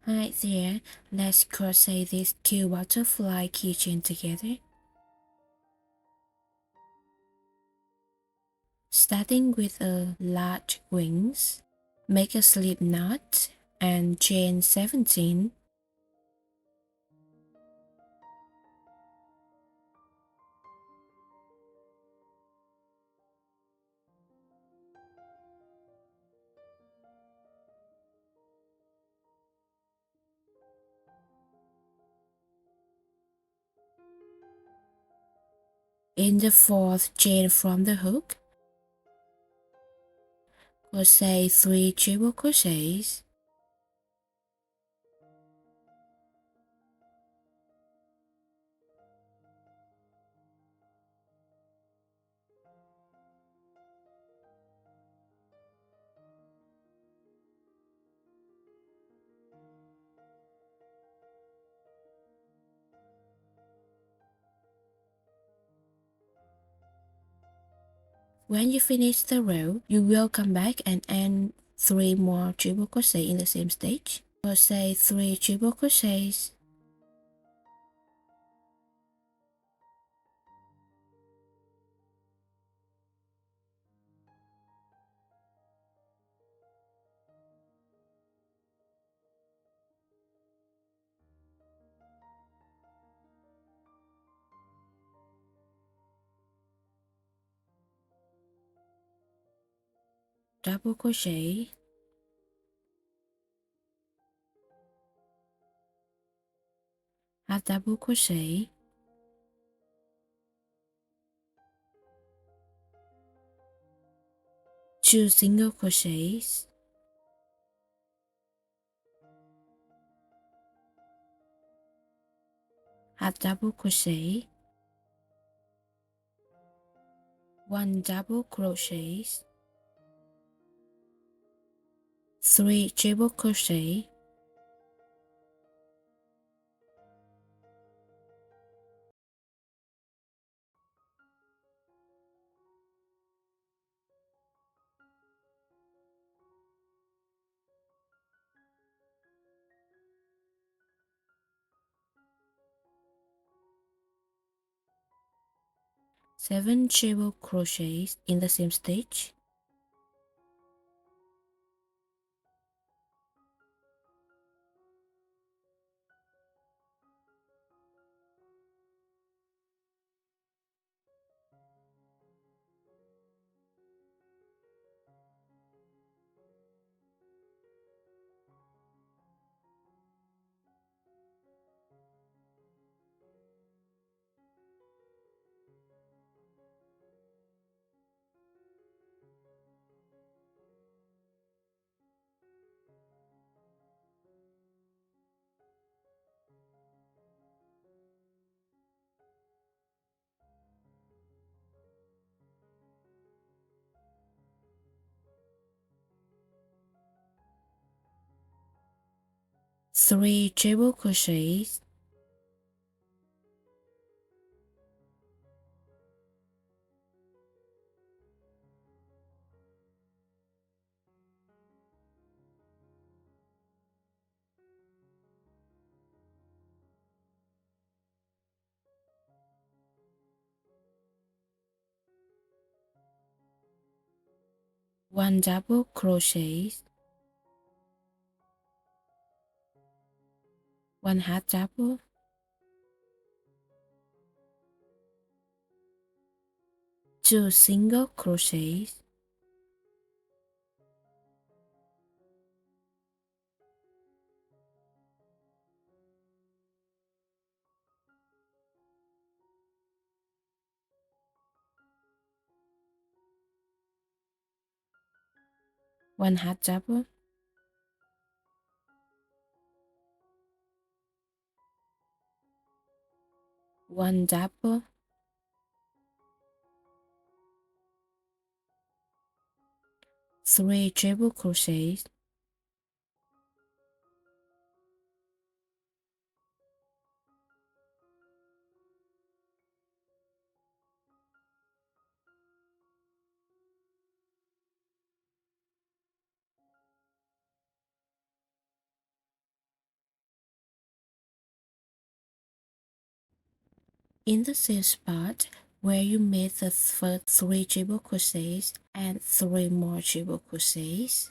Hi there, let's crochet this cute butterfly keychain together. Starting with a large wings, make a slip knot and chain 17. In the fourth chain from the hook, crochet 3 triple crochets. When you finish the row, you will come back and end 3 more triple crochet in the same stitch. Crochet 3 triple crochets. Double crochet, half double crochet, two single crochets, half double crochet, one double crochet, 3 triple crochet, seven triple crochets in the same stitch, three triple crochets, one double crochet, one half double, two single crochets, one half double, one double, three triple crochets, In the same spot where you made the first 3 treble crochets, and 3 more treble crochets.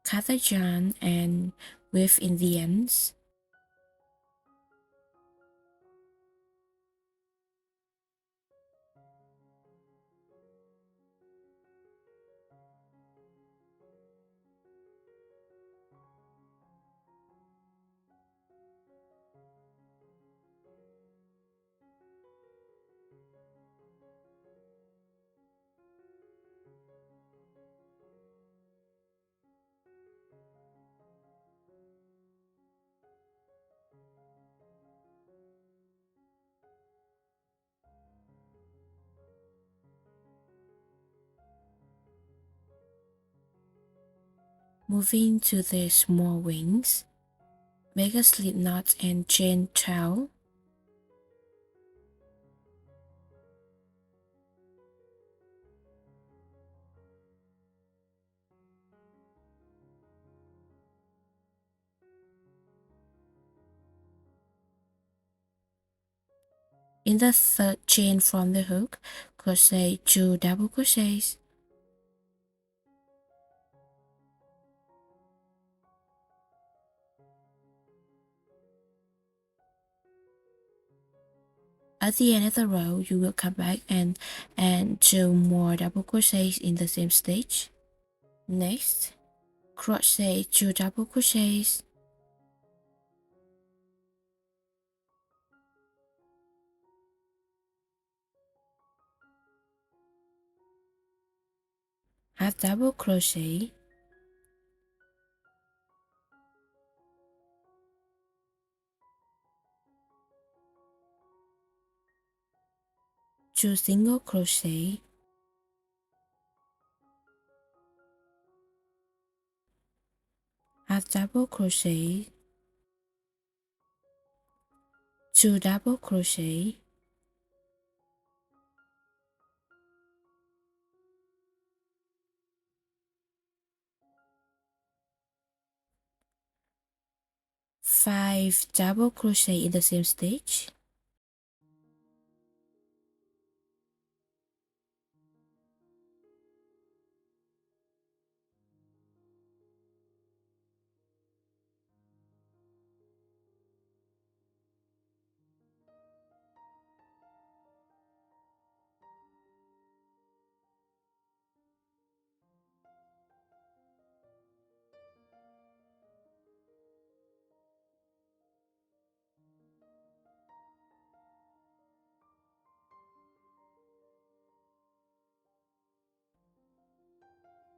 Cut the yarn and weave in the ends. Moving to the small wings, make a slip knot and chain 12. In the third chain from the hook, crochet 2 double crochets. At the end of the row, you will come back and add 2 more double crochets in the same stitch. Next, crochet 2 double crochets. Half double crochet. Two single crochet. Half double crochet. 2 double crochet. Five double crochet in the same stitch.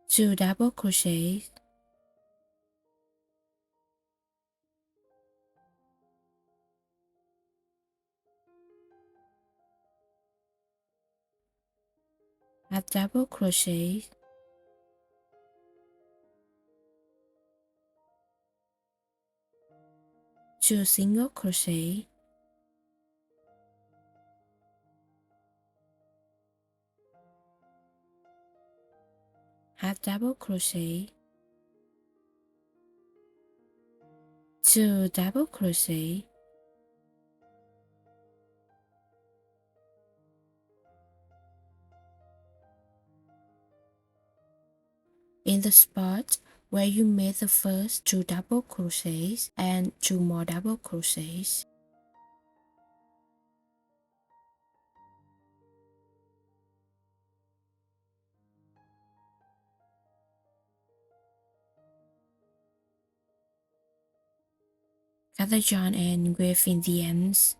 Two double crochets. Half double crochet. Two single crochet. Half double crochet. Two double crochet. In the spot where you made the first 2 double crochets and 2 more double crochets. Cut the yarn and weave in the ends.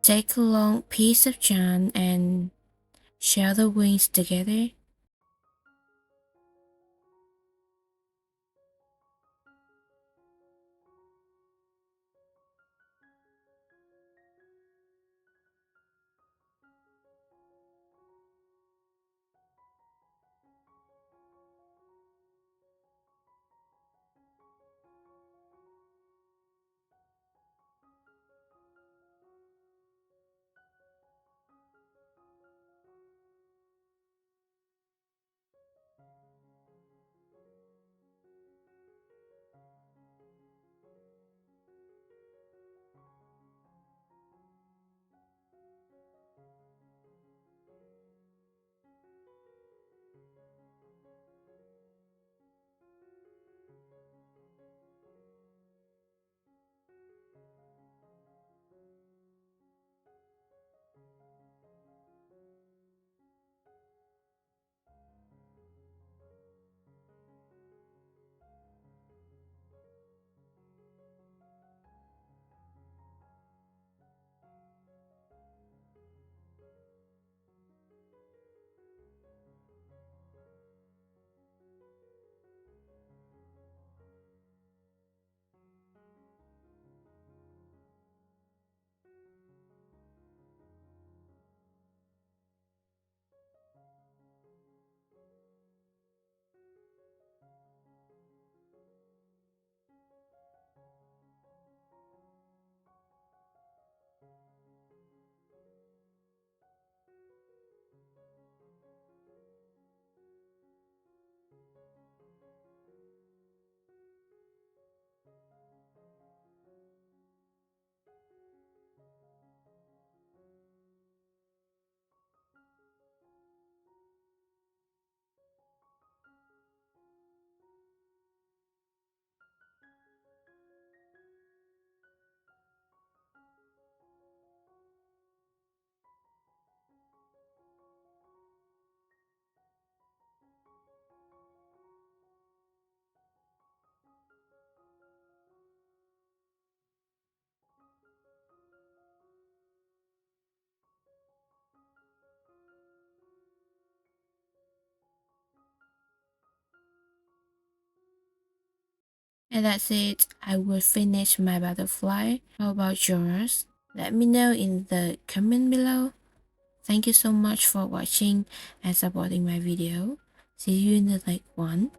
Take a long piece of yarn and shell the wings together. And that's it. I will finish my butterfly. How about yours? Let me know in the comment below. Thank you so much for watching and supporting my video. See you in the next one.